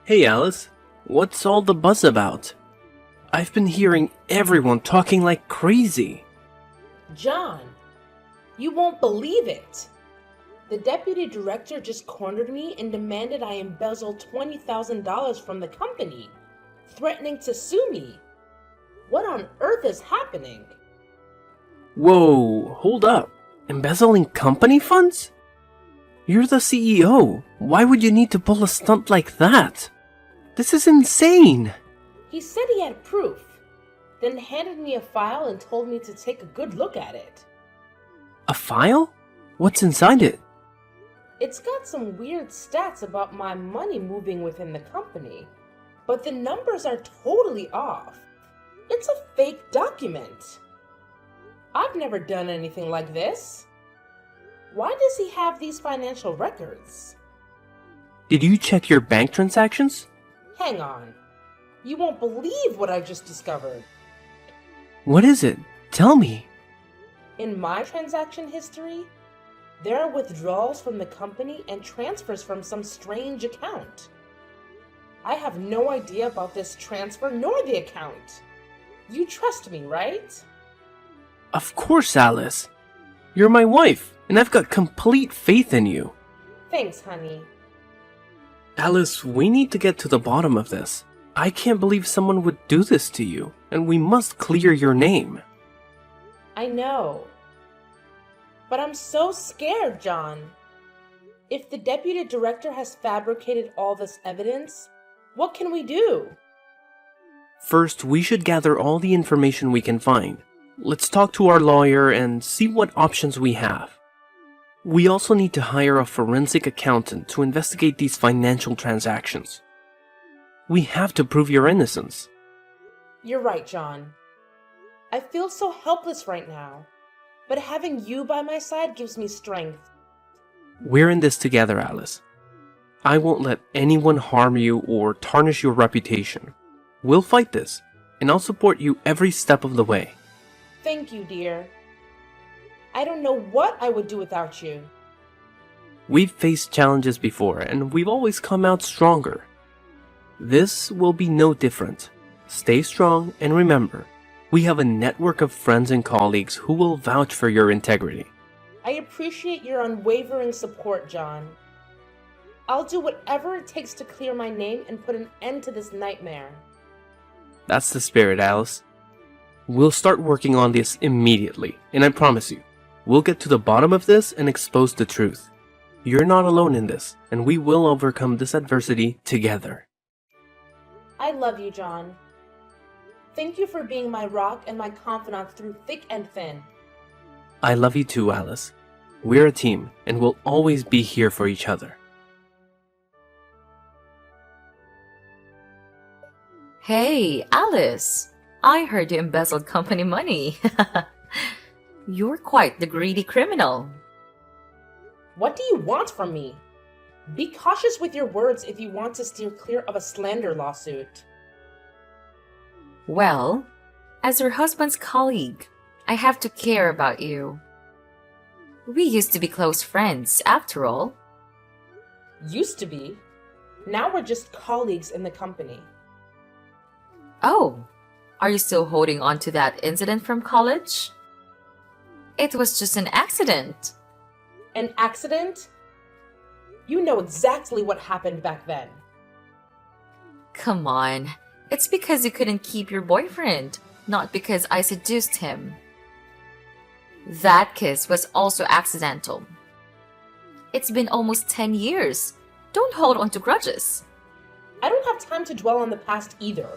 Hey Alice, what's all the buzz about? I've been hearing everyone talking like crazy. John, you won't believe it. The deputy director just cornered me and demanded I embezzle $20,000 from the company, threatening to sue me. What on earth is happening? Whoa, hold up. Embezzling company funds? You're the CEO. Why would you need to pull a stunt like that? This is insane. He said he had proof, then handed me a file and told me to take a good look at it. A file? What's inside it? It's got some weird stats about my money moving within the company, but the numbers are totally off. It's a fake document. I've never done anything like this. Why does he have these financial records? Did you check your bank transactions? Hang on. You won't believe what I just discovered. What is it? Tell me. In my transaction history, there are withdrawals from the company and transfers from some strange account. I have no idea about this transfer nor the account. You trust me, right? Of course, Alice. You're my wife, and I've got complete faith in you. Thanks, honey. Alice, we need to get to the bottom of this. I can't believe someone would do this to you, and we must clear your name. I know. But I'm so scared, John. If the deputy director has fabricated all this evidence, what can we do? First, we should gather all the information we can find. Let's talk to our lawyer and see what options we have. We also need to hire a forensic accountant to investigate these financial transactions. We have to prove your innocence. You're right, John. I feel so helpless right now, but having you by my side gives me strength. We're in this together, Alice. I won't let anyone harm you or tarnish your reputation. We'll fight this, and I'll support you every step of the way. Thank you, dear. I don't know what I would do without you. We've faced challenges before, and we've always come out stronger. This will be no different. Stay strong, and remember, we have a network of friends and colleagues who will vouch for your integrity. I appreciate your unwavering support, John. I'll do whatever it takes to clear my name and put an end to this nightmare. That's the spirit, Alice. We'll start working on this immediately, and I promise you, we'll get to the bottom of this and expose the truth. You're not alone in this, and we will overcome this adversity together. I love you, John. Thank you for being my rock and my confidant through thick and thin. I love you too, Alice. We're a team, and we'll always be here for each other. Hey, Alice! I heard you embezzled company money. You're quite the greedy criminal. What do you want from me? Be cautious with your words if you want to steer clear of a slander lawsuit. Well, as your husband's colleague, I have to care about you. We used to be close friends, after all. Used to be. Now we're just colleagues in the company. Oh, are you still holding on to that incident from college? It was just an accident. An accident? You know exactly what happened back then. Come on, it's because you couldn't keep your boyfriend, not because I seduced him. That kiss was also accidental. It's been almost 10 years. Don't hold on to grudges. I don't have time to dwell on the past either.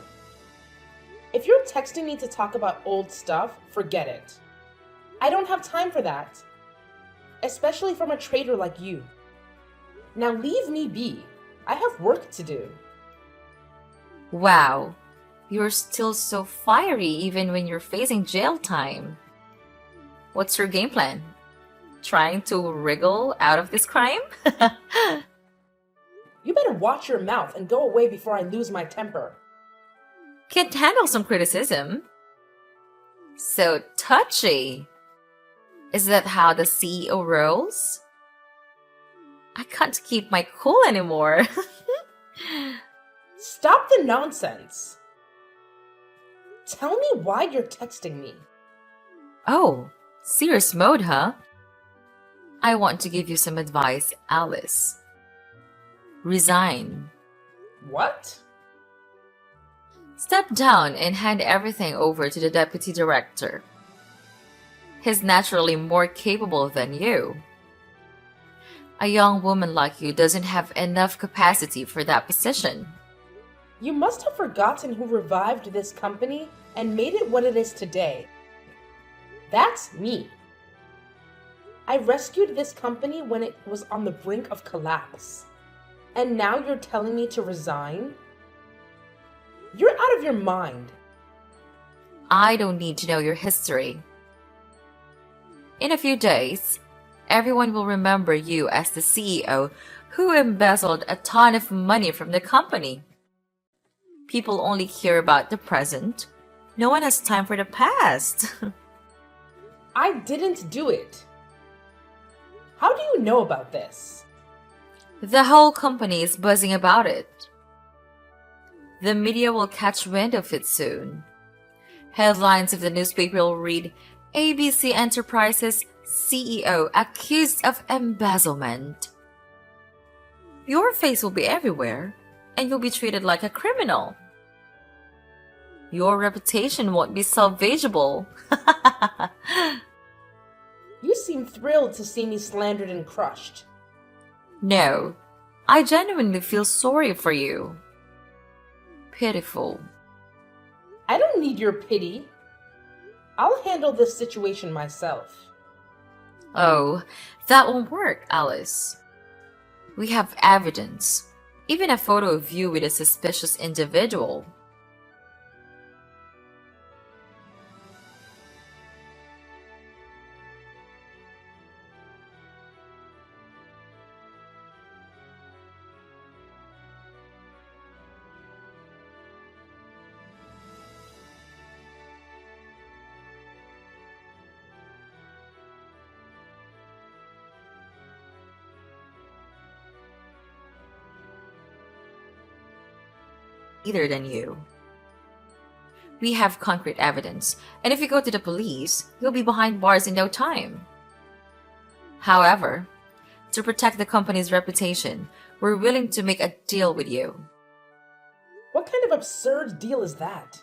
If you're texting me to talk about old stuff, forget it. I don't have time for that. Especially from a traitor like you. Now leave me be. I have work to do. Wow, you're still so fiery even when you're facing jail time. What's your game plan? Trying to wriggle out of this crime? You better watch your mouth and go away before I lose my temper. Can't handle some criticism. So touchy. Is that how the CEO rolls? I can't keep my cool anymore. other nonsense. Tell me why you're texting me. Oh, serious mode, huh? I want to give you some advice, Alice. Resign. What? Step down and hand everything over to the deputy director. He's naturally more capable than you. A young woman like you doesn't have enough capacity for that position. You must have forgotten who revived this company and made it what it is today. That's me. I rescued this company when it was on the brink of collapse. And now you're telling me to resign? You're out of your mind. I don't need to know your history. In a few days, everyone will remember you as the CEO who embezzled a ton of money from the company. People only care about the present. No one has time for the past. I didn't do it. How do you know about this? The whole company is buzzing about it. The media will catch wind of it soon. Headlines of the newspaper will read, ABC Enterprises CEO accused of embezzlement. Your face will be everywhere, and you'll be treated like a criminal. Your reputation won't be salvageable. You seem thrilled to see me slandered and crushed. No, I genuinely feel sorry for you. Pitiful. I don't need your pity. I'll handle this situation myself. Oh, that won't work, Alice. We have evidence, even a photo of you with a suspicious individual. Either than you. We have concrete evidence, and if you go to the police, you'll be behind bars in no time. However, to protect the company's reputation, we're willing to make a deal with you. What kind of absurd deal is that?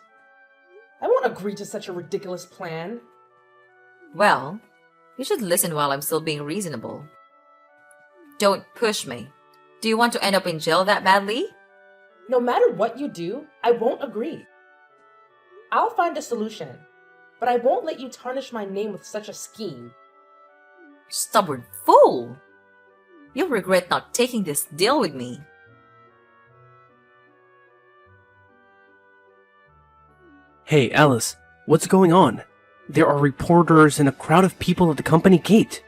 I won't agree to such a ridiculous plan. Well, you should listen while I'm still being reasonable. Don't push me. Do you want to end up in jail that badly? No matter what you do, I won't agree. I'll find a solution, but I won't let you tarnish my name with such a scheme. Stubborn fool! You'll regret not taking this deal with me. Hey, Alice, what's going on? There are reporters and a crowd of people at the company gate.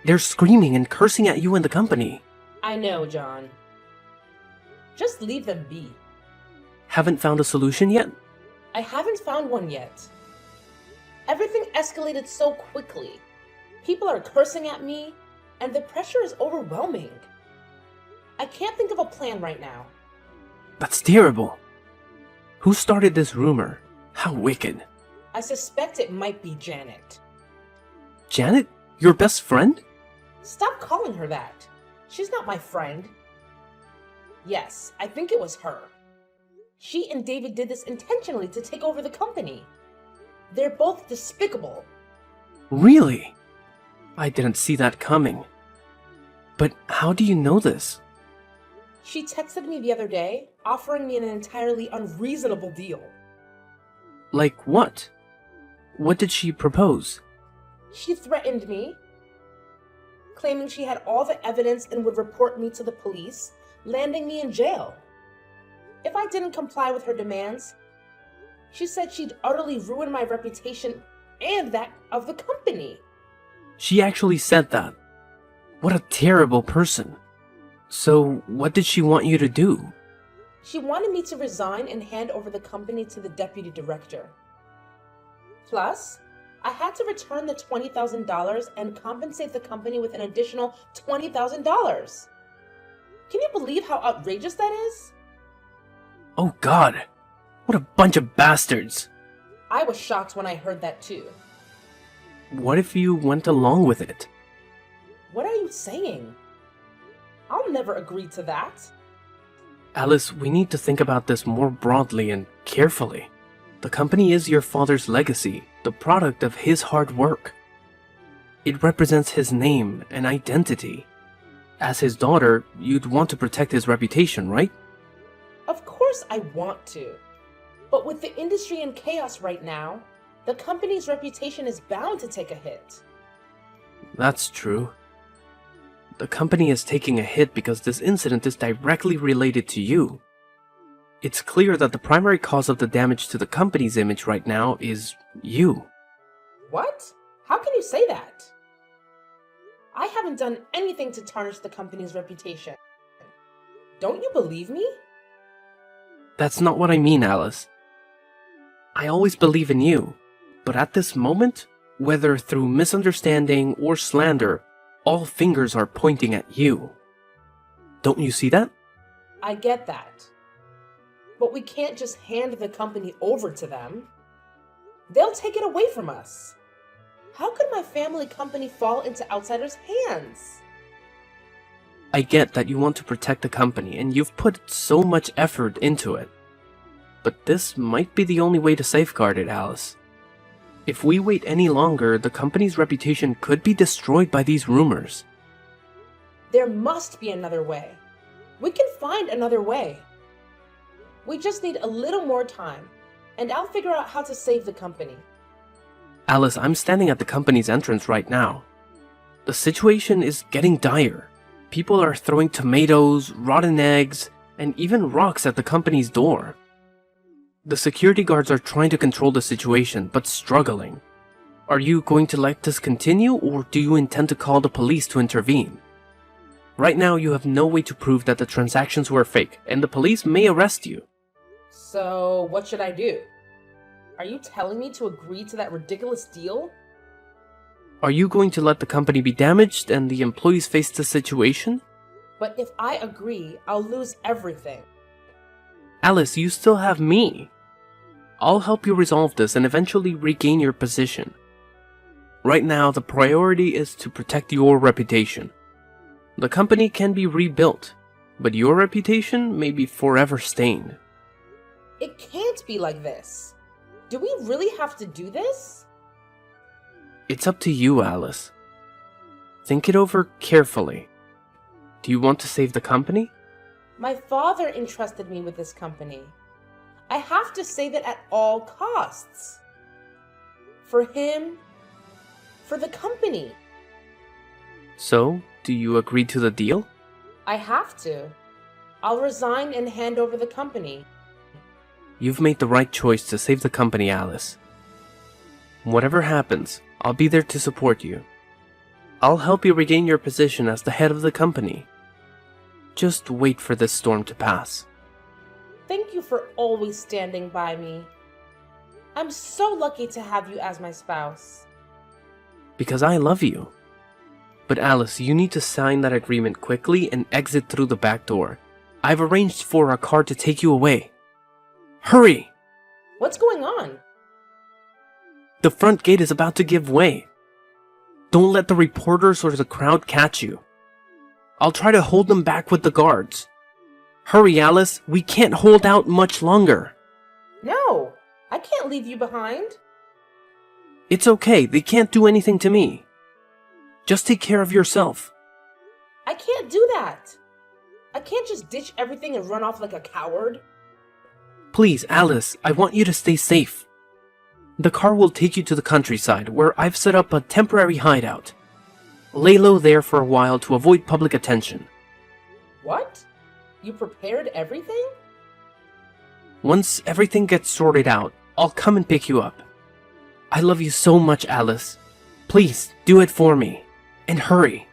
They're screaming and cursing at you and the company. I know, John. Just leave them be. Haven't found a solution yet? I haven't found one yet. Everything escalated so quickly. People are cursing at me, and the pressure is overwhelming. I can't think of a plan right now. That's terrible. Who started this rumor? How wicked. I suspect it might be Janet. Janet? Your best friend? Stop calling her that. She's not my friend. Yes, I think it was her. She and David did this intentionally to take over the company. They're both despicable. Really? I didn't see that coming. But how do you know this? She texted me the other day, offering me an entirely unreasonable deal. Like what? What did she propose? She threatened me, claiming she had all the evidence and would report me to the police, landing me in jail. If I didn't comply with her demands, she said she'd utterly ruin my reputation and that of the company. She actually said that. What a terrible person. So, what did she want you to do? She wanted me to resign and hand over the company to the deputy director. Plus, I had to return the $20,000 and compensate the company with an additional $20,000. Can you believe how outrageous that is? Oh God, what a bunch of bastards. I was shocked when I heard that too. What if you went along with it? What are you saying? I'll never agree to that. Alice, we need to think about this more broadly and carefully. The company is your father's legacy, the product of his hard work. It represents his name and identity. As his daughter, you'd want to protect his reputation, right? Of course I want to. But with the industry in chaos right now, the company's reputation is bound to take a hit. That's true. The company is taking a hit because this incident is directly related to you. It's clear that the primary cause of the damage to the company's image right now is you. What? How can you say that? I haven't done anything to tarnish the company's reputation. Don't you believe me? That's not what I mean, Alice. I always believe in you, but at this moment, whether through misunderstanding or slander, all fingers are pointing at you. Don't you see that? I get that. But we can't just hand the company over to them. They'll take it away from us. How could my family company fall into outsiders' hands? I get that you want to protect the company and you've put so much effort into it. But this might be the only way to safeguard it, Alice. If we wait any longer, the company's reputation could be destroyed by these rumors. There must be another way. We can find another way. We just need a little more time, and I'll figure out how to save the company. Alice, I'm standing at the company's entrance right now. The situation is getting dire. People are throwing tomatoes, rotten eggs, and even rocks at the company's door. The security guards are trying to control the situation, but struggling. Are you going to let this continue, or do you intend to call the police to intervene? Right now, you have no way to prove that the transactions were fake, and the police may arrest you. So, what should I do? Are you telling me to agree to that ridiculous deal? Are you going to let the company be damaged and the employees face the situation? But if I agree, I'll lose everything. Alice, you still have me. I'll help you resolve this and eventually regain your position. Right now, the priority is to protect your reputation. The company can be rebuilt, but your reputation may be forever stained. It can't be like this. Do we really have to do this? It's up to you, Alice. Think it over carefully. Do you want to save the company? My father entrusted me with this company. I have to save it at all costs. For him, for the company. So, do you agree to the deal? I have to. I'll resign and hand over the company. You've made the right choice to save the company, Alice. Whatever happens, I'll be there to support you. I'll help you regain your position as the head of the company. Just wait for this storm to pass. Thank you for always standing by me. I'm so lucky to have you as my spouse. Because I love you. But Alice, you need to sign that agreement quickly and exit through the back door. I've arranged for a car to take you away. Hurry! What's going on? The front gate is about to give way. Don't let the reporters or the crowd catch you. I'll try to hold them back with the guards. Hurry, Alice, we can't hold out much longer. No, I can't leave you behind. It's okay, they can't do anything to me. Just take care of yourself. I can't do that. I can't just ditch everything and run off like a coward. Please, Alice, I want you to stay safe. The car will take you to the countryside, where I've set up a temporary hideout. Lay low there for a while to avoid public attention. What? You prepared everything? Once everything gets sorted out, I'll come and pick you up. I love you so much, Alice. Please, do it for me. And hurry.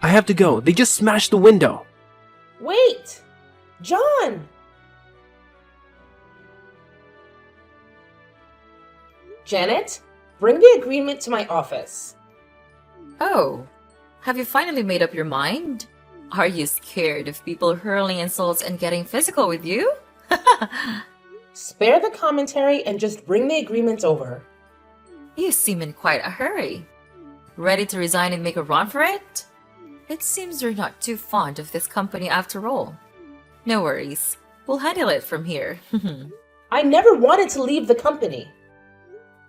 I have to go. They just smashed the window. Wait! John! Janet, bring the agreement to my office. Oh, have you finally made up your mind? Are you scared of people hurling insults and getting physical with you? Spare the commentary and just bring the agreements over. You seem in quite a hurry. Ready to resign and make a run for it? It seems you're not too fond of this company after all. No worries. We'll handle it from here. I never wanted to leave the company.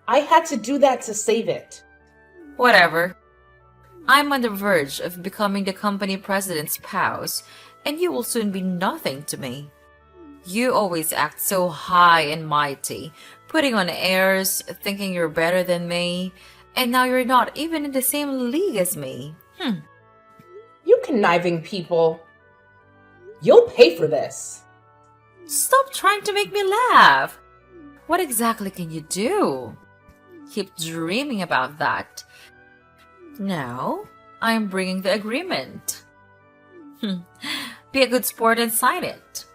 I had to do that to save it. Whatever. I'm on the verge of becoming the company president's spouse, and you will soon be nothing to me. You always act so high and mighty, putting on airs, thinking you're better than me, and now you're not even in the same league as me. You conniving people. You'll pay for this. Stop trying to make me laugh. What exactly can you do? Keep dreaming about that. Now, I'm bringing the agreement. Be a good sport and sign it.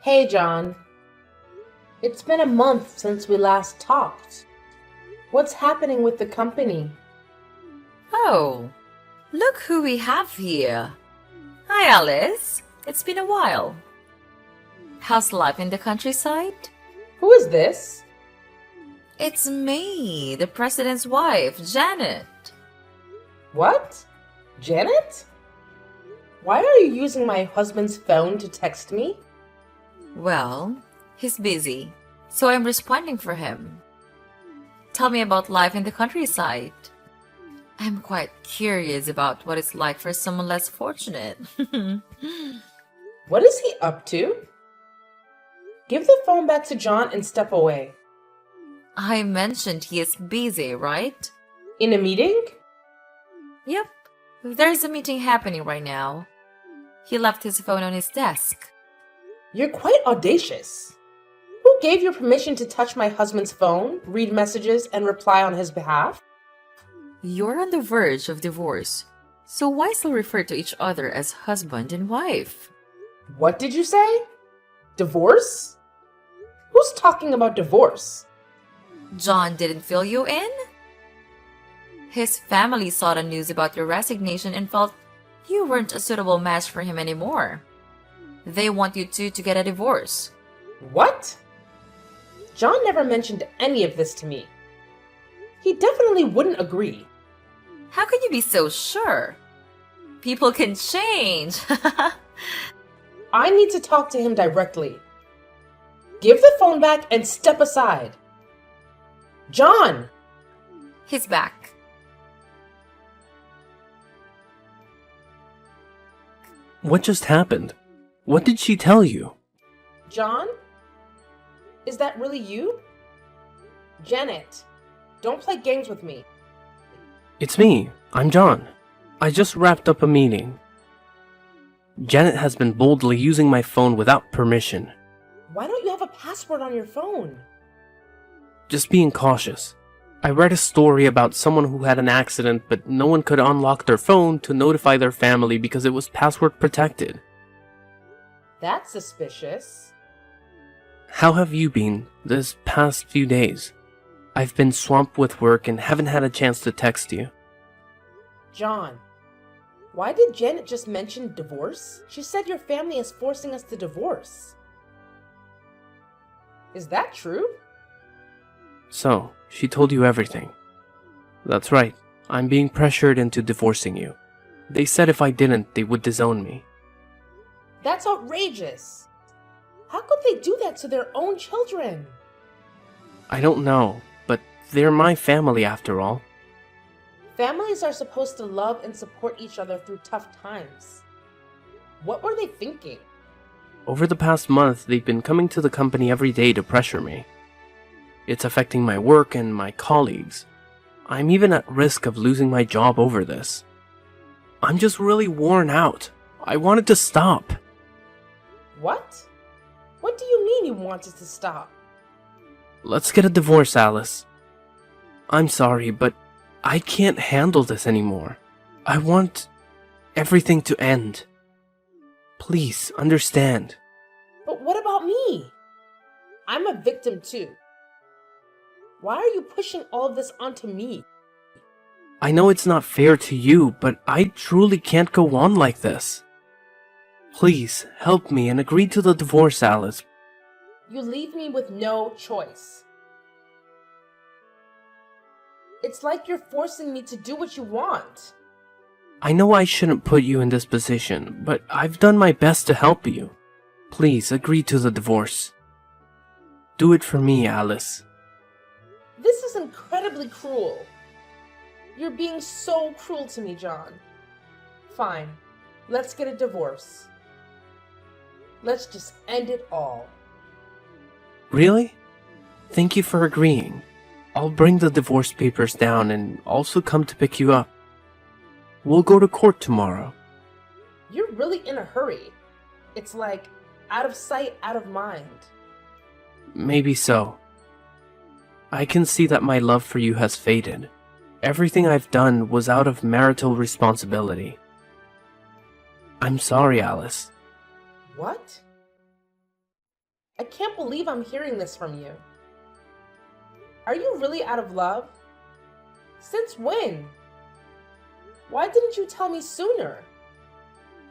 Hey, John. It's been a month since we last talked. What's happening with the company? Oh, look who we have here. Hi, Alice. It's been a while. How's life in the countryside? Who is this? It's me, the president's wife, Janet. What? Janet? Why are you using my husband's phone to text me? Well, he's busy, so I'm responding for him. Tell me about life in the countryside. I'm quite curious about what it's like for someone less fortunate. What is he up to? Give the phone back to John and step away. I mentioned he is busy, right? In a meeting? Yep, there's a meeting happening right now. He left his phone on his desk. You're quite audacious. Who gave you permission to touch my husband's phone, read messages, and reply on his behalf? You're on the verge of divorce, so why still refer to each other as husband and wife? What did you say? Divorce? Who's talking about divorce? John didn't fill you in? His family saw the news about your resignation and felt you weren't a suitable match for him anymore. They want you two to get a divorce. What? John never mentioned any of this to me. He definitely wouldn't agree. How can you be so sure? People can change. I need to talk to him directly. Give the phone back and step aside. John! He's back. What just happened? What did she tell you? John? Is that really you? Janet, don't play games with me. It's me. I'm John. I just wrapped up a meeting. Janet has been boldly using my phone without permission. Why don't you have a password on your phone? Just being cautious. I read a story about someone who had an accident, but no one could unlock their phone to notify their family because it was password protected. That's suspicious. How have you been this past few days? I've been swamped with work and haven't had a chance to text you. John, why did Janet just mention divorce? She said your family is forcing us to divorce. Is that true? So, she told you everything. That's right, I'm being pressured into divorcing you. They said if I didn't, they would disown me. That's outrageous. How could they do that to their own children? I don't know, but they're my family after all. Families are supposed to love and support each other through tough times. What were they thinking? Over the past month, they've been coming to the company every day to pressure me. It's affecting my work and my colleagues. I'm even at risk of losing my job over this. I'm just really worn out. I wanted to stop. What? What do you mean you wanted to stop? Let's get a divorce, Alice. I'm sorry, but I can't handle this anymore. I want everything to end. Please, understand. But what about me? I'm a victim too. Why are you pushing all of this onto me? I know it's not fair to you, but I truly can't go on like this. Please, help me and agree to the divorce, Alice. You leave me with no choice. It's like you're forcing me to do what you want. I know I shouldn't put you in this position, but I've done my best to help you. Please, agree to the divorce. Do it for me, Alice. This is incredibly cruel. You're being so cruel to me, John. Fine, let's get a divorce. Let's just end it all. Really? Thank you for agreeing. I'll bring the divorce papers down and also come to pick you up. We'll go to court tomorrow. You're really in a hurry. It's like out of sight, out of mind. Maybe so. I can see that my love for you has faded. Everything I've done was out of marital responsibility. I'm sorry, Alice. What? I can't believe I'm hearing this from you. Are you really out of love? Since when? Why didn't you tell me sooner?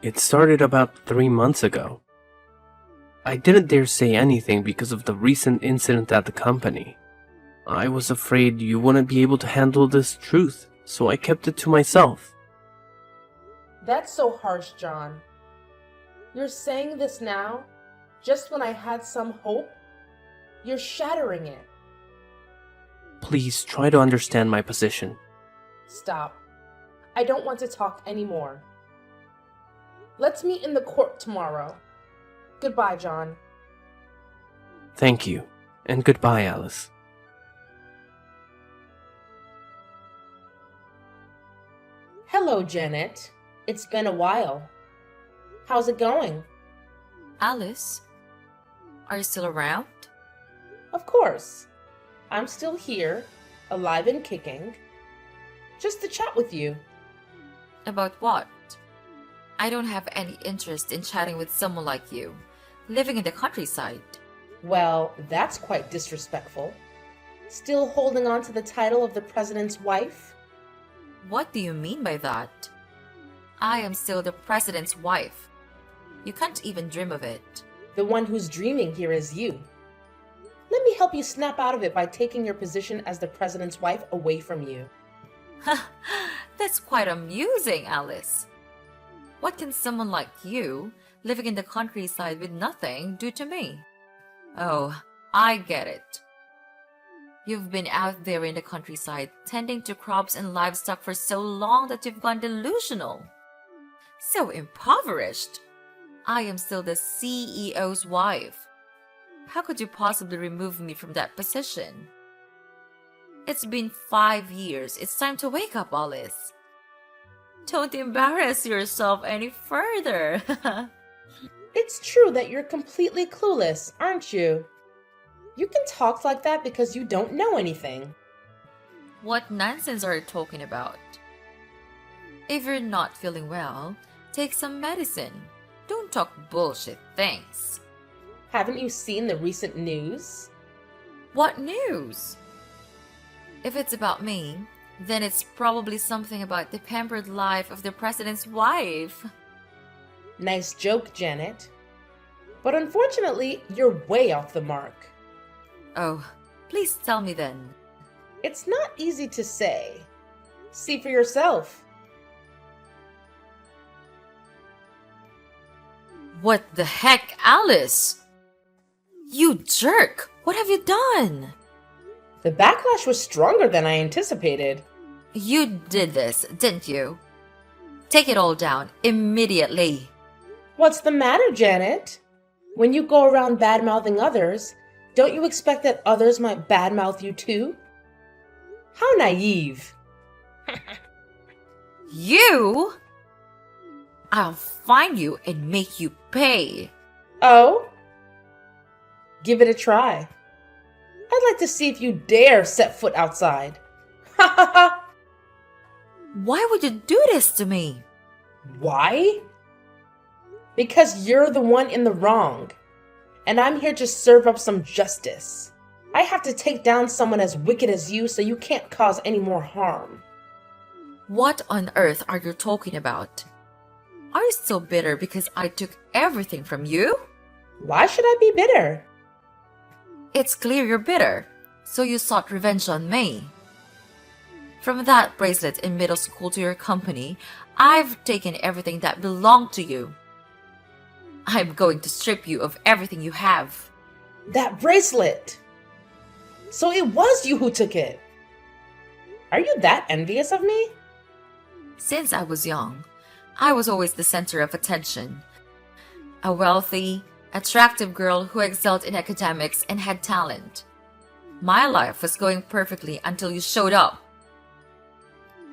It started about 3 months ago. I didn't dare say anything because of the recent incident at the company. I was afraid you wouldn't be able to handle this truth, so I kept it to myself. That's so harsh, John. You're saying this now, just when I had some hope? You're shattering it. Please try to understand my position. Stop. I don't want to talk anymore. Let's meet in the court tomorrow. Goodbye, John. Thank you, and goodbye, Alice. Hello, Janet. It's been a while. How's it going? Alice, are you still around? Of course. I'm still here, alive and kicking. Just to chat with you. About what? I don't have any interest in chatting with someone like you, living in the countryside. Well, that's quite disrespectful. Still holding on to the title of the president's wife? What do you mean by that? I am still the president's wife. You can't even dream of it. The one who's dreaming here is you. Let me help you snap out of it by taking your position as the president's wife away from you. That's quite amusing, Alice. What can someone like you, living in the countryside with nothing, do to me? Oh, I get it. You've been out there in the countryside, tending to crops and livestock for so long that you've gone delusional. So impoverished. I am still the CEO's wife. How could you possibly remove me from that position? It's been 5 years. It's time to wake up, Alice. Don't embarrass yourself any further. It's true that you're completely clueless, aren't you? You can talk like that because you don't know anything. What nonsense are you talking about? If you're not feeling well, take some medicine. Don't talk bullshit things. Haven't you seen the recent news? What news? If it's about me, then it's probably something about the pampered life of the president's wife. Nice joke, Janet. But unfortunately, you're way off the mark. Oh, please tell me then. It's not easy to say. See for yourself. What the heck, Alice? You jerk! What have you done? The backlash was stronger than I anticipated. You did this, didn't you? Take it all down, immediately. What's the matter, Janet? When you go around bad-mouthing others, don't you expect that others might badmouth you too? How naive. You? I'll find you and make you pay. Oh? Give it a try. I'd like to see if you dare set foot outside. Ha ha ha! Why would you do this to me? Why? Because you're the one in the wrong. And I'm here to serve up some justice. I have to take down someone as wicked as you so you can't cause any more harm. What on earth are you talking about? Are you still bitter because I took everything from you? Why should I be bitter? It's clear you're bitter, so you sought revenge on me. From that bracelet in middle school to your company, I've taken everything that belonged to you. I'm going to strip you of everything you have. That bracelet! So it was you who took it! Are you that envious of me? Since I was young, I was always the center of attention. A wealthy, attractive girl who excelled in academics and had talent. My life was going perfectly until you showed up.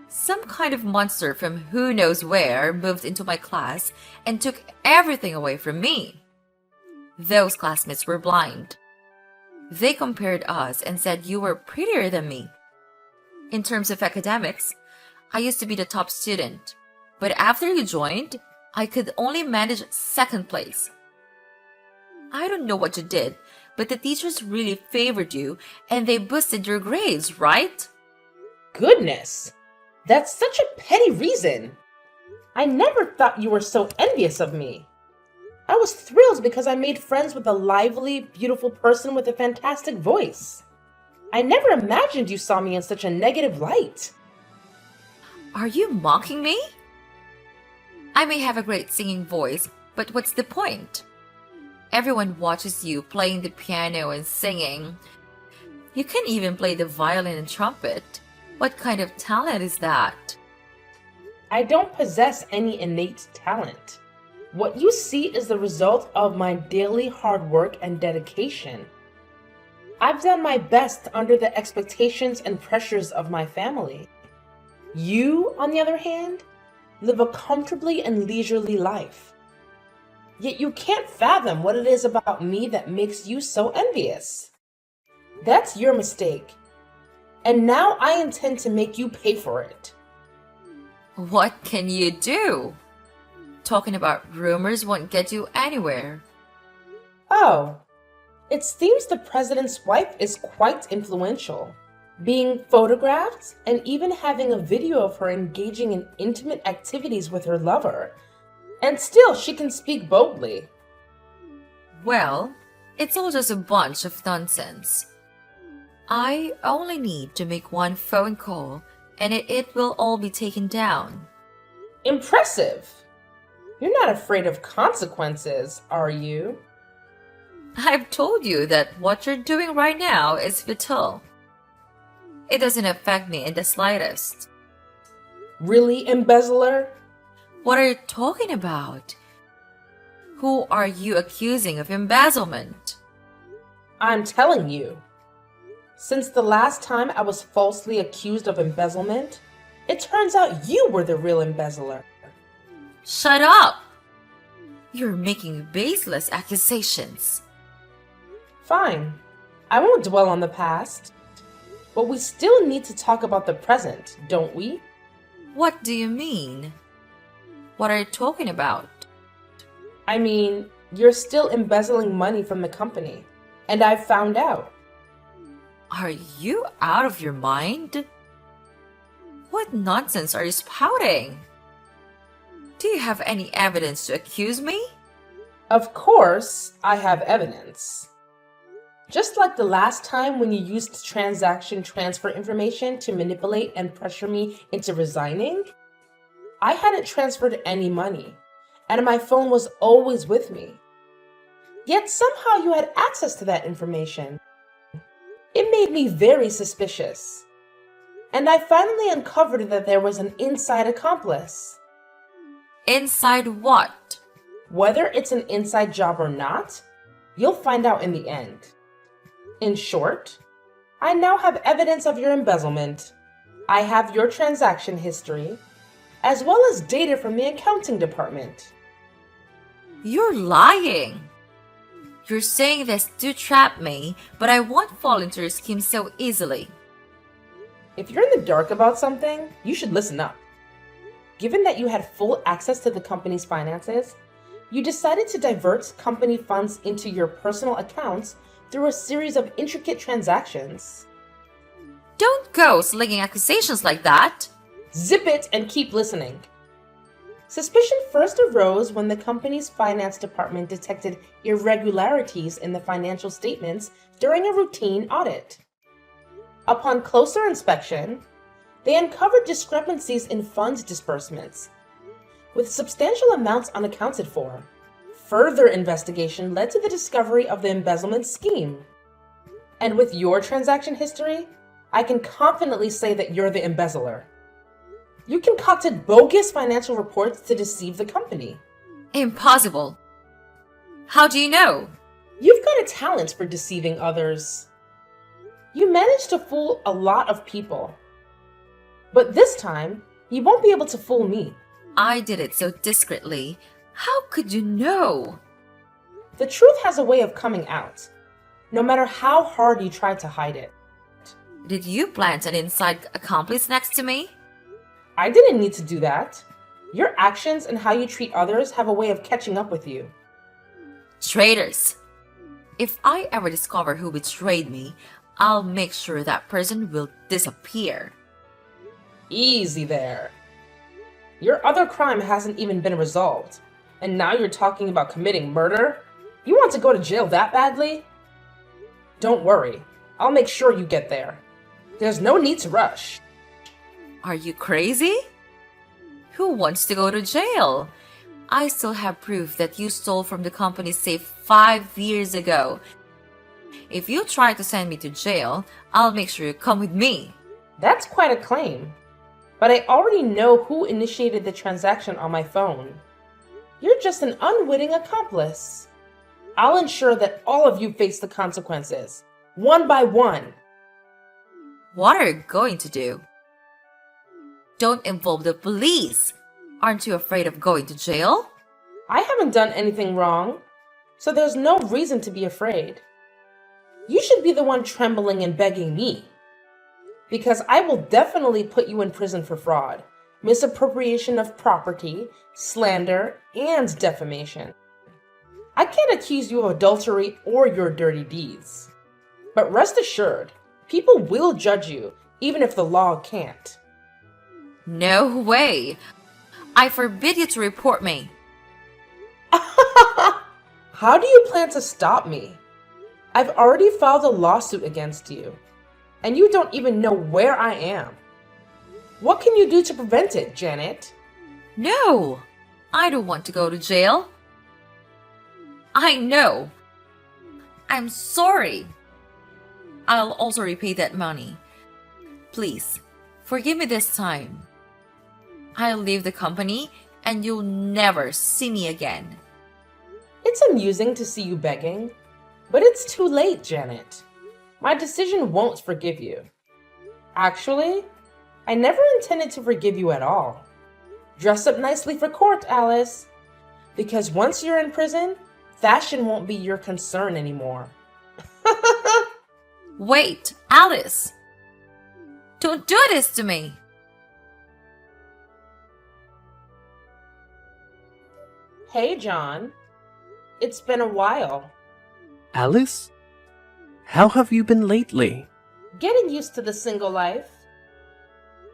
Some kind of monster from who knows where moved into my class and took everything away from me. Those classmates were blind. They compared us and said you were prettier than me. In terms of academics, I used to be the top student, but after you joined, I could only manage second place. I don't know what you did, but the teachers really favored you and they boosted your grades, right? Goodness! That's such a petty reason! I never thought you were so envious of me. I was thrilled because I made friends with a lively, beautiful person with a fantastic voice. I never imagined you saw me in such a negative light. Are you mocking me? I may have a great singing voice, but what's the point? Everyone watches you playing the piano and singing. You can even play the violin and trumpet. What kind of talent is that? I don't possess any innate talent. What you see is the result of my daily hard work and dedication. I've done my best under the expectations and pressures of my family. You, on the other hand, live a comfortably and leisurely life. Yet you can't fathom what it is about me that makes you so envious. That's your mistake. And now I intend to make you pay for it. What can you do? Talking about rumors won't get you anywhere. Oh, it seems the president's wife is quite influential, being photographed and even having a video of her engaging in intimate activities with her lover. And still she can speak boldly. Well, it's all just a bunch of nonsense. I only need to make one phone call and it will all be taken down. Impressive! You're not afraid of consequences, are you? I've told you that what you're doing right now is futile. It doesn't affect me in the slightest. Really, embezzler? What are you talking about? Who are you accusing of embezzlement? I'm telling you. Since the last time I was falsely accused of embezzlement, it turns out you were the real embezzler. Shut up! You're making baseless accusations. Fine. I won't dwell on the past. But we still need to talk about the present, don't we? What do you mean? What are you talking about? I mean, you're still embezzling money from the company, and I've found out. Are you out of your mind? What nonsense are you spouting? Do you have any evidence to accuse me? Of course, I have evidence. Just like the last time when you used transaction transfer information to manipulate and pressure me into resigning, I hadn't transferred any money, and my phone was always with me. Yet somehow you had access to that information. It made me very suspicious. And I finally uncovered that there was an inside accomplice. Inside what? Whether it's an inside job or not, you'll find out in the end. In short, I now have evidence of your embezzlement. I have your transaction history, as well as data from the accounting department. You're lying. You're saying this to trap me, but I won't fall into your scheme so easily. If you're in the dark about something, you should listen up. Given that you had full access to the company's finances, you decided to divert company funds into your personal accounts through a series of intricate transactions. Don't go slinging accusations like that. Zip it and keep listening. Suspicion first arose when the company's finance department detected irregularities in the financial statements during a routine audit. Upon closer inspection, they uncovered discrepancies in funds disbursements, with substantial amounts unaccounted for. Further investigation led to the discovery of the embezzlement scheme. And with your transaction history, I can confidently say that you're the embezzler. You concocted bogus financial reports to deceive the company. Impossible. How do you know? You've got a talent for deceiving others. You managed to fool a lot of people. But this time, you won't be able to fool me. I did it so discreetly. How could you know? The truth has a way of coming out, no matter how hard you try to hide it. Did you plant an inside accomplice next to me? I didn't need to do that. Your actions and how you treat others have a way of catching up with you. Traitors! If I ever discover who betrayed me, I'll make sure that person will disappear. Easy there. Your other crime hasn't even been resolved, and now you're talking about committing murder? You want to go to jail that badly? Don't worry, I'll make sure you get there. There's no need to rush. Are you crazy? Who wants to go to jail? I still have proof that you stole from the company's safe 5 years ago. If you try to send me to jail, I'll make sure you come with me. That's quite a claim. But I already know who initiated the transaction on my phone. You're just an unwitting accomplice. I'll ensure that all of you face the consequences, one by one. What are you going to do? Don't involve the police. Aren't you afraid of going to jail? I haven't done anything wrong, so there's no reason to be afraid. You should be the one trembling and begging me, because I will definitely put you in prison for fraud, misappropriation of property, slander, and defamation. I can't accuse you of adultery or your dirty deeds. But rest assured, people will judge you, even if the law can't. No way. I forbid you to report me. How do you plan to stop me? I've already filed a lawsuit against you, and you don't even know where I am. What can you do to prevent it, Janet? No, I don't want to go to jail. I know. I'm sorry. I'll also repay that money. Please, forgive me this time. I'll leave the company and you'll never see me again. It's amusing to see you begging, but it's too late, Janet. My decision won't forgive you. Actually, I never intended to forgive you at all. Dress up nicely for court, Alice, because once you're in prison, fashion won't be your concern anymore. Wait, Alice! Don't do this to me! Hey, John. It's been a while. Alice? How have you been lately? Getting used to the single life.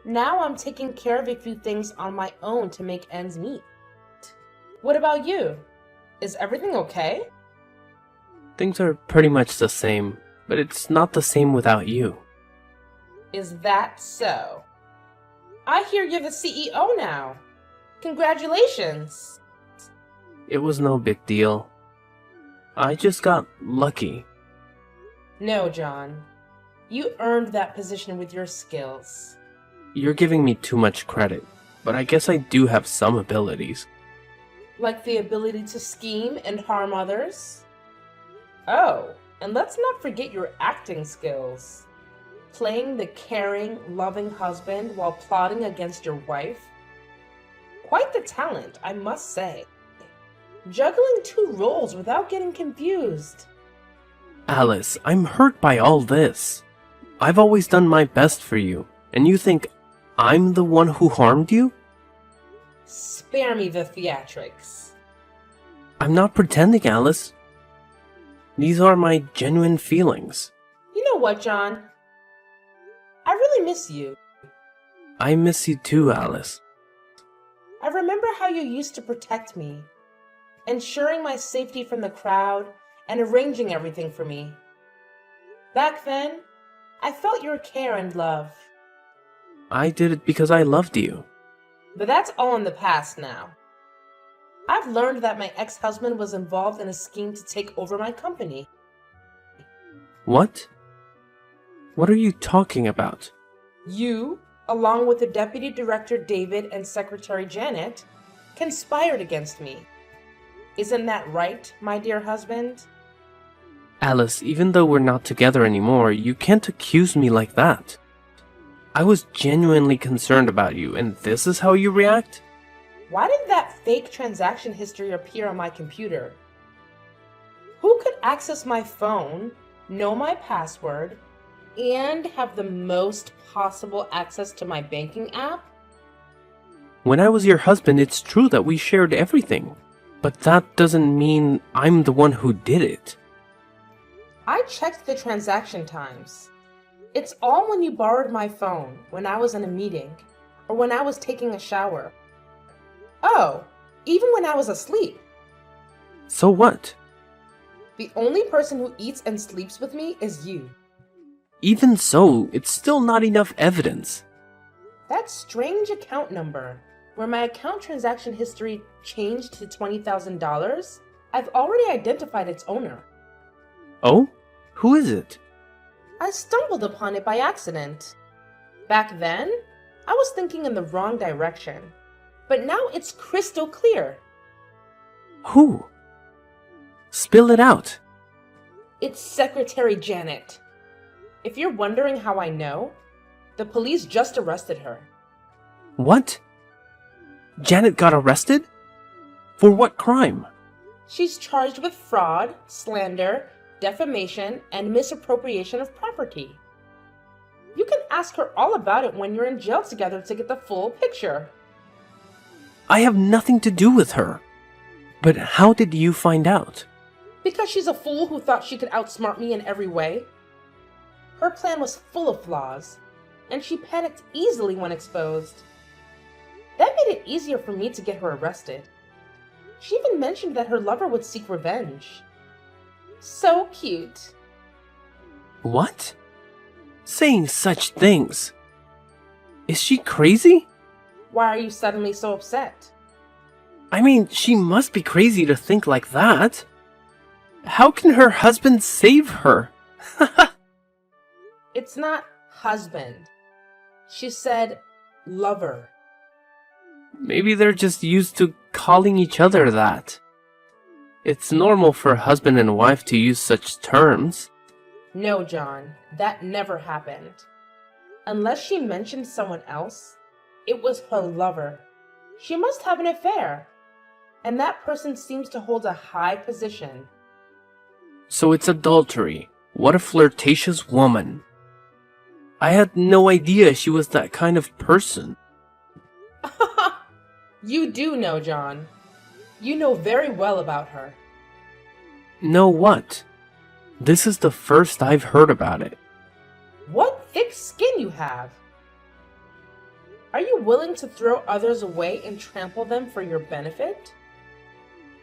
Now I'm taking care of a few things on my own to make ends meet. What about you? Is everything okay? Things are pretty much the same, but it's not the same without you. Is that so? I hear you're the CEO now. Congratulations. It was no big deal. I just got lucky. No, John. You earned that position with your skills. You're giving me too much credit, but I guess I do have some abilities. Like the ability to scheme and harm others? Oh, and let's not forget your acting skills. Playing the caring, loving husband while plotting against your wife? Quite the talent, I must say. Juggling two roles without getting confused. Alice, I'm hurt by all this. I've always done my best for you, and you think I'm the one who harmed you? Spare me the theatrics. I'm not pretending, Alice. These are my genuine feelings. You know what, John? I really miss you. I miss you too, Alice. I remember how you used to protect me, ensuring my safety from the crowd and arranging everything for me. Back then, I felt your care and love. I did it because I loved you. But that's all in the past now. I've learned that my ex-husband was involved in a scheme to take over my company. What? What are you talking about? You, along with the deputy director David and secretary Janet, conspired against me. Isn't that right, my dear husband? Alice, even though we're not together anymore, you can't accuse me like that. I was genuinely concerned about you, and this is how you react? Why did that fake transaction history appear on my computer? Who could access my phone, know my password, and have the most possible access to my banking app? When I was your husband, it's true that we shared everything. But that doesn't mean I'm the one who did it. I checked the transaction times. It's all when you borrowed my phone, when I was in a meeting, or when I was taking a shower. Oh, even when I was asleep. So what? The only person who eats and sleeps with me is you. Even so, it's still not enough evidence. That strange account number, where my account transaction history changed to $20,000, I've already identified its owner. Oh? Who is it? I stumbled upon it by accident. Back then, I was thinking in the wrong direction, but now it's crystal clear. Who? Spill it out. It's Secretary Janet. If you're wondering how I know, the police just arrested her. What? Janet got arrested? For what crime? She's charged with fraud, slander, defamation, and misappropriation of property. You can ask her all about it when you're in jail together to get the full picture. I have nothing to do with her. But how did you find out? Because she's a fool who thought she could outsmart me in every way. Her plan was full of flaws, and she panicked easily when exposed. That made it easier for me to get her arrested. She even mentioned that her lover would seek revenge. So cute. What? Saying such things. Is she crazy? Why are you suddenly so upset? I mean, she must be crazy to think like that. How can her husband save her? It's not husband. She said lover. Maybe they're just used to calling each other that. It's normal for a husband and wife to use such terms. No, John, that never happened. Unless she mentioned someone else, it was her lover. She must have an affair. And that person seems to hold a high position. So it's adultery. What a flirtatious woman. I had no idea she was that kind of person. You do know, John. You know very well about her. Know what? This is the first I've heard about it. What thick skin you have! Are you willing to throw others away and trample them for your benefit?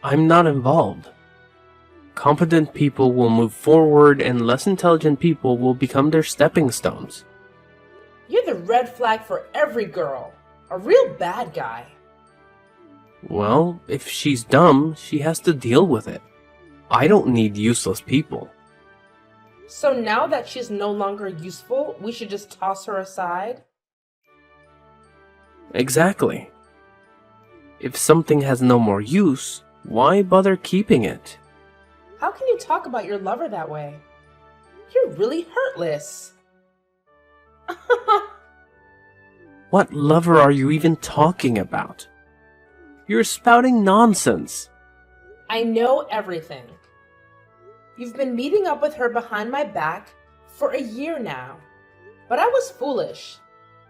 I'm not involved. Competent people will move forward and less intelligent people will become their stepping stones. You're the red flag for every girl. A real bad guy. Well, if she's dumb, she has to deal with it. I don't need useless people. So now that she's no longer useful, we should just toss her aside? Exactly. If something has no more use, why bother keeping it? How can you talk about your lover that way? You're really heartless. What lover are you even talking about? You're spouting nonsense. I know everything. You've been meeting up with her behind my back for a year now. But I was foolish,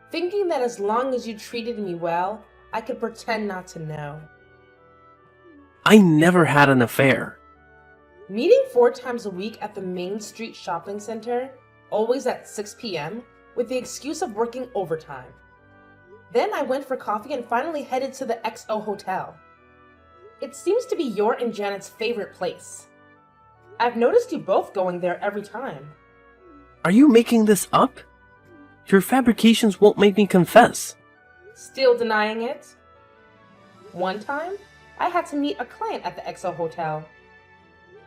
thinking that as long as you treated me well, I could pretend not to know. I never had an affair. Meeting 4 times a week at the Main Street Shopping Center, always at 6 p.m., with the excuse of working overtime. Then I went for coffee and finally headed to the XO Hotel. It seems to be your and Janet's favorite place. I've noticed you both going there every time. Are you making this up? Your fabrications won't make me confess. Still denying it? One time, I had to meet a client at the XO Hotel.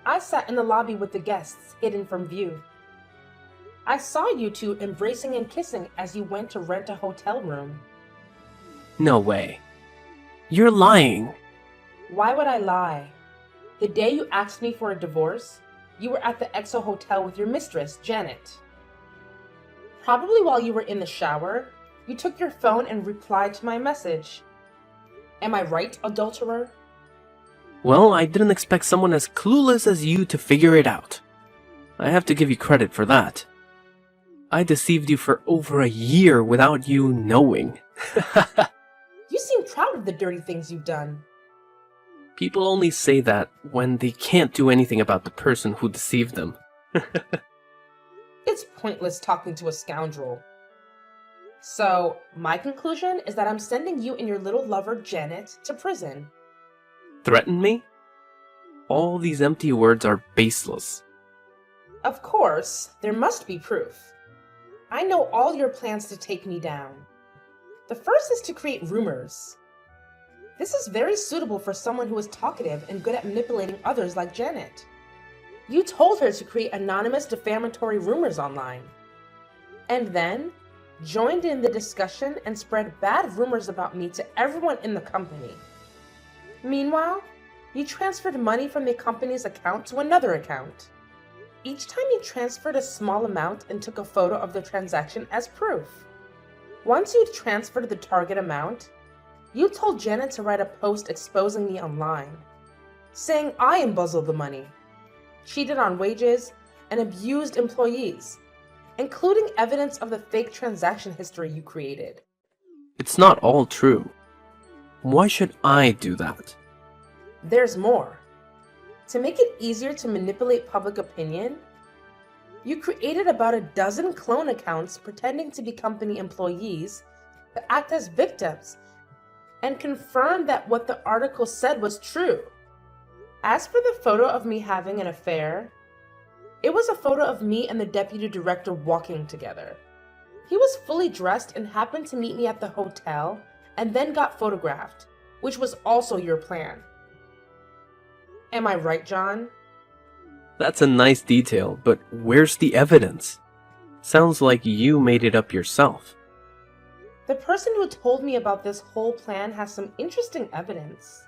I sat in the lobby with the guests, hidden from view. I saw you two embracing and kissing as you went to rent a hotel room. No way. You're lying. Why would I lie? The day you asked me for a divorce, you were at the XO Hotel with your mistress, Janet. Probably while you were in the shower, you took your phone and replied to my message. Am I right, adulterer? Well, I didn't expect someone as clueless as you to figure it out. I have to give you credit for that. I deceived you for over a year without you knowing. You seem proud of the dirty things you've done. People only say that when they can't do anything about the person who deceived them. It's pointless talking to a scoundrel. So, my conclusion is that I'm sending you and your little lover, Janet, to prison. Threaten me? All these empty words are baseless. Of course, there must be proof. I know all your plans to take me down. The first is to create rumors. This is very suitable for someone who is talkative and good at manipulating others like Janet. You told her to create anonymous defamatory rumors online. And then, joined in the discussion and spread bad rumors about me to everyone in the company. Meanwhile, you transferred money from the company's account to another account. Each time you transferred a small amount and took a photo of the transaction as proof. Once you'd transferred the target amount, you told Janet to write a post exposing me online, saying I embezzled the money, cheated on wages, and abused employees, including evidence of the fake transaction history you created. It's not all true. Why should I do that? There's more. To make it easier to manipulate public opinion, you created about a dozen clone accounts pretending to be company employees to act as victims and confirmed that what the article said was true. As for the photo of me having an affair, it was a photo of me and the deputy director walking together. He was fully dressed and happened to meet me at the hotel and then got photographed, which was also your plan. Am I right, John? That's a nice detail, but where's the evidence? Sounds like you made it up yourself. The person who told me about this whole plan has some interesting evidence.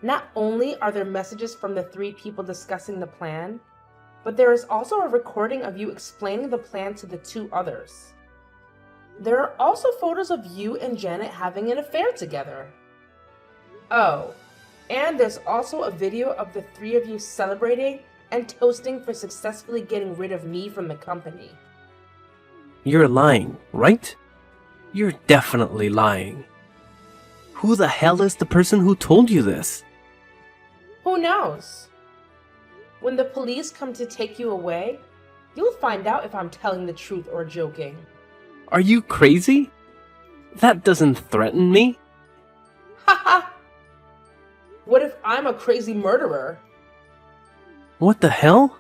Not only are there messages from the 3 people discussing the plan, but there is also a recording of you explaining the plan to the 2 others. There are also photos of you and Janet having an affair together. Oh, and there's also a video of the 3 of you celebrating and toasting for successfully getting rid of me from the company. You're lying, right? You're definitely lying. Who the hell is the person who told you this? Who knows? When the police come to take you away, you'll find out if I'm telling the truth or joking. Are you crazy? That doesn't threaten me. Haha! What if I'm a crazy murderer? What the hell?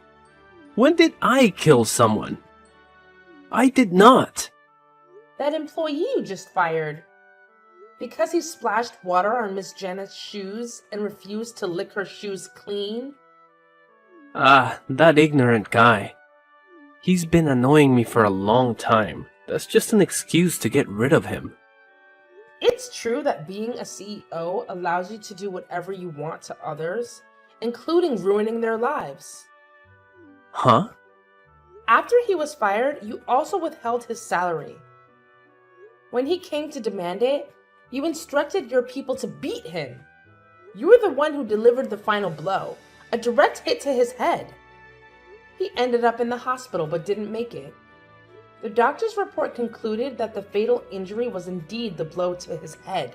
When did I kill someone? I did not. That employee you just fired. Because he splashed water on Miss Janet's shoes and refused to lick her shoes clean? Ah, that ignorant guy. He's been annoying me for a long time. That's just an excuse to get rid of him. It's true that being a CEO allows you to do whatever you want to others, including ruining their lives. Huh? After he was fired, you also withheld his salary. When he came to demand it, you instructed your people to beat him. You were the one who delivered the final blow, a direct hit to his head. He ended up in the hospital but didn't make it. The doctor's report concluded that the fatal injury was indeed the blow to his head.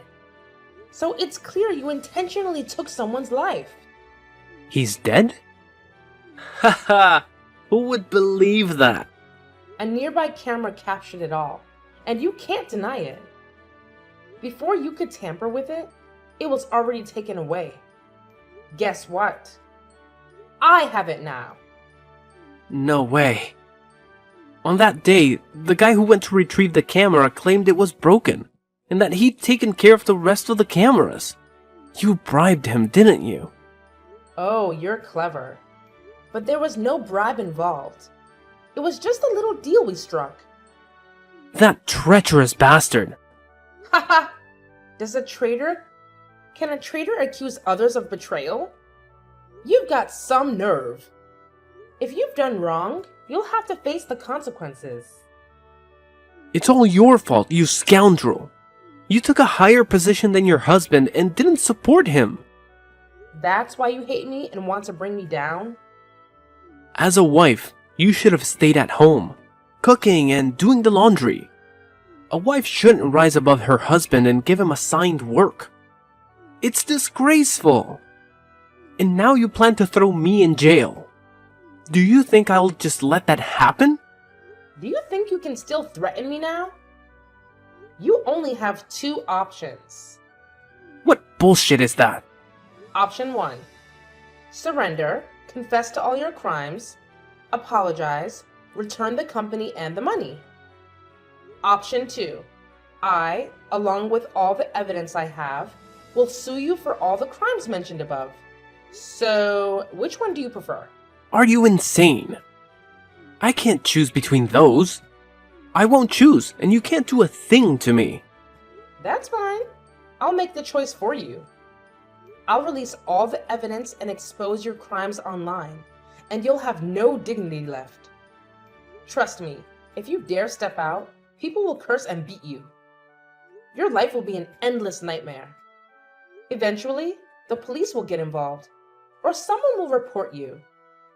So it's clear you intentionally took someone's life. He's dead? Haha! Who would believe that? A nearby camera captured it all, and you can't deny it. Before you could tamper with it, it was already taken away. Guess what? I have it now. No way. On that day, the guy who went to retrieve the camera claimed it was broken, and that he'd taken care of the rest of the cameras. You bribed him, didn't you? Oh, you're clever. But there was no bribe involved. It was just a little deal we struck. That treacherous bastard. Haha! Can a traitor accuse others of betrayal? You've got some nerve. If you've done wrong, you'll have to face the consequences. It's all your fault, you scoundrel. You took a higher position than your husband and didn't support him. That's why you hate me and want to bring me down? As a wife, you should have stayed at home, cooking and doing the laundry. A wife shouldn't rise above her husband and give him assigned work. It's disgraceful. And now you plan to throw me in jail. Do you think I'll just let that happen? Do you think you can still threaten me now? You only have two options. What bullshit is that? Option 1. Surrender, confess to all your crimes, apologize, return the company and the money. Option 2. I, along with all the evidence I have, will sue you for all the crimes mentioned above. So, which one do you prefer? Are you insane? I can't choose between those. I won't choose, and you can't do a thing to me. That's fine. I'll make the choice for you. I'll release all the evidence and expose your crimes online, and you'll have no dignity left. Trust me, if you dare step out, people will curse and beat you. Your life will be an endless nightmare. Eventually, the police will get involved, or someone will report you,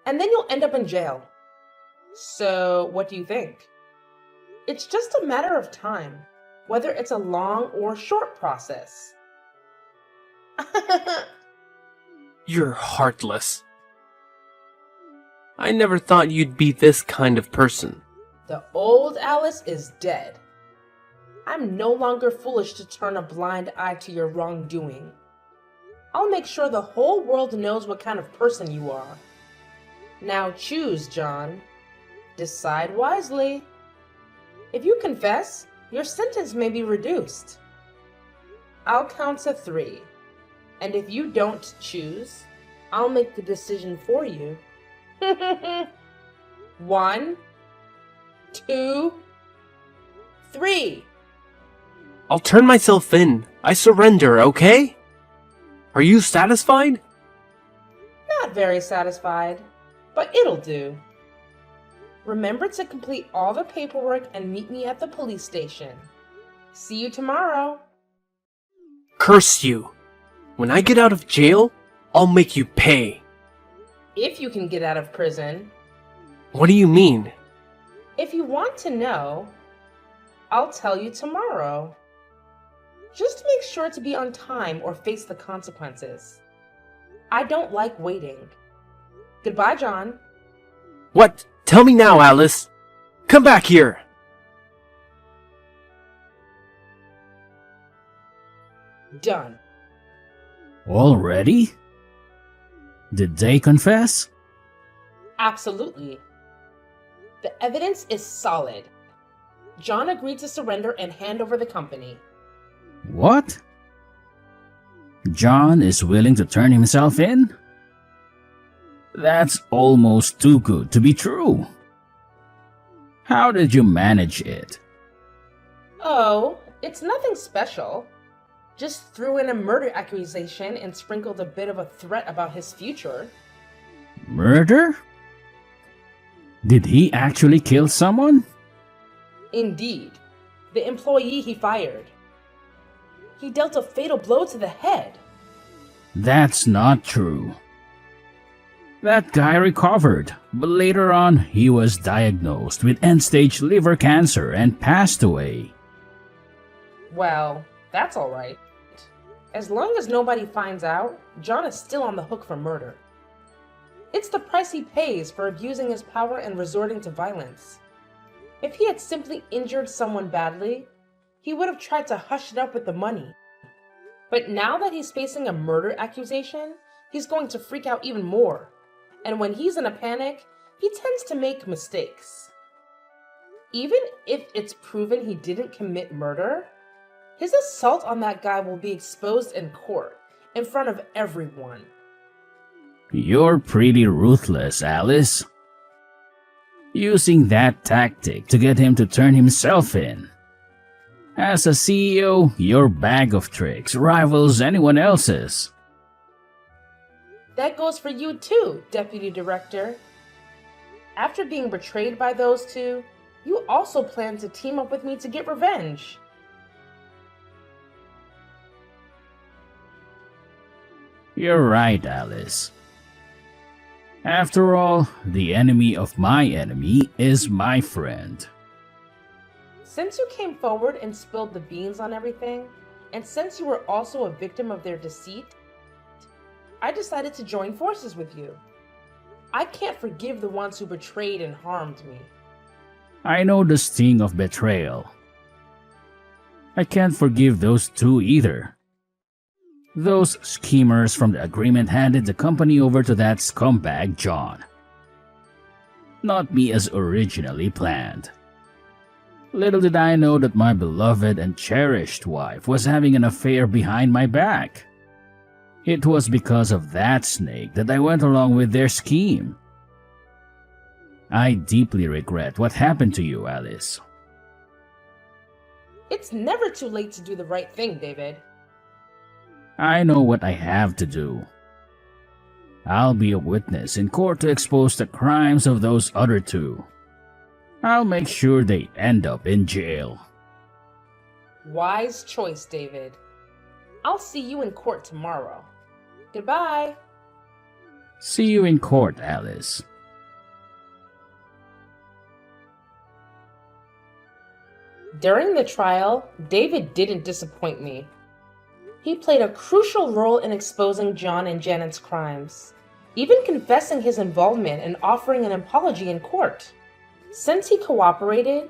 and then you'll end up in jail. So, what do you think? It's just a matter of time, whether it's a long or short process. You're heartless. I never thought you'd be this kind of person. The old Alice is dead. I'm no longer foolish to turn a blind eye to your wrongdoing. I'll make sure the whole world knows what kind of person you are. Now choose, John. Decide wisely. If you confess, your sentence may be reduced. I'll count to 3, and if you don't choose, I'll make the decision for you. 1, 2, 3. I'll turn myself in. I surrender, okay? Are you satisfied? Not very satisfied, but it'll do. Remember to complete all the paperwork and meet me at the police station. See you tomorrow. Curse you. When I get out of jail, I'll make you pay. If you can get out of prison. What do you mean? If you want to know, I'll tell you tomorrow. Just make sure to be on time or face the consequences. I don't like waiting. Goodbye, John. What? Tell me now, Alice. Come back here. Done. Already? Did they confess? Absolutely. The evidence is solid. John agreed to surrender and hand over the company. What? John is willing to turn himself in? That's almost too good to be true. How did you manage it? Oh, it's nothing special. Just threw in a murder accusation and sprinkled a bit of a threat about his future. Murder? Did he actually kill someone? Indeed. The employee he fired. He dealt a fatal blow to the head. That's not true. That guy recovered, but later on he was diagnosed with end-stage liver cancer and passed away. Well, that's alright. As long as nobody finds out, John is still on the hook for murder. It's the price he pays for abusing his power and resorting to violence. If he had simply injured someone badly, he would have tried to hush it up with the money. But now that he's facing a murder accusation, he's going to freak out even more. And when he's in a panic, he tends to make mistakes. Even if it's proven he didn't commit murder, his assault on that guy will be exposed in court, in front of everyone. You're pretty ruthless, Alice. Using that tactic to get him to turn himself in. As a CEO, your bag of tricks rivals anyone else's. That goes for you too, Deputy Director. After being betrayed by those two, you also plan to team up with me to get revenge. You're right, Alice. After all, the enemy of my enemy is my friend. Since you came forward and spilled the beans on everything, and since you were also a victim of their deceit, I decided to join forces with you. I can't forgive the ones who betrayed and harmed me. I know the sting of betrayal. I can't forgive those two either. Those schemers from the agreement handed the company over to that scumbag John. Not me as originally planned. Little did I know that my beloved and cherished wife was having an affair behind my back. It was because of that snake that I went along with their scheme. I deeply regret what happened to you, Alice. It's never too late to do the right thing, David. I know what I have to do. I'll be a witness in court to expose the crimes of those other two. I'll make sure they end up in jail. Wise choice, David. I'll see you in court tomorrow. Goodbye. See you in court, Alice. During the trial, David didn't disappoint me. He played a crucial role in exposing John and Janet's crimes, even confessing his involvement and offering an apology in court. Since he cooperated,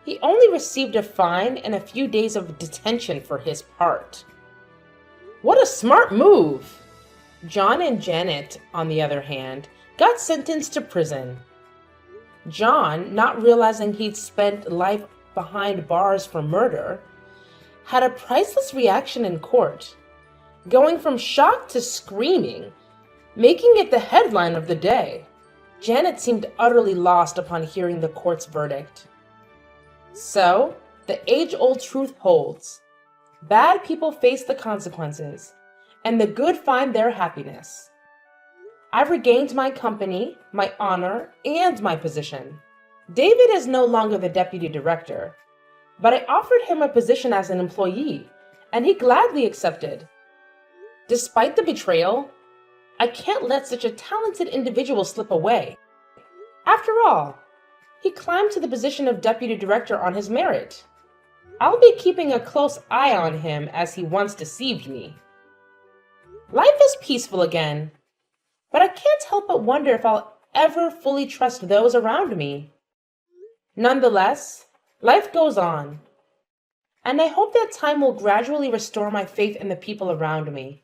he only received a fine and a few days of detention for his part. What a smart move! John and Janet, on the other hand, got sentenced to prison. John, not realizing he'd spent life behind bars for murder, had a priceless reaction in court, going from shock to screaming, making it the headline of the day. Janet seemed utterly lost upon hearing the court's verdict. So, the age-old truth holds. Bad people face the consequences, and the good find their happiness. I've regained my company, my honor, and my position. David is no longer the deputy director, but I offered him a position as an employee, and he gladly accepted. Despite the betrayal, I can't let such a talented individual slip away. After all, he climbed to the position of deputy director on his merit. I'll be keeping a close eye on him as he once deceived me. Life is peaceful again, but I can't help but wonder if I'll ever fully trust those around me. Nonetheless, life goes on, and I hope that time will gradually restore my faith in the people around me.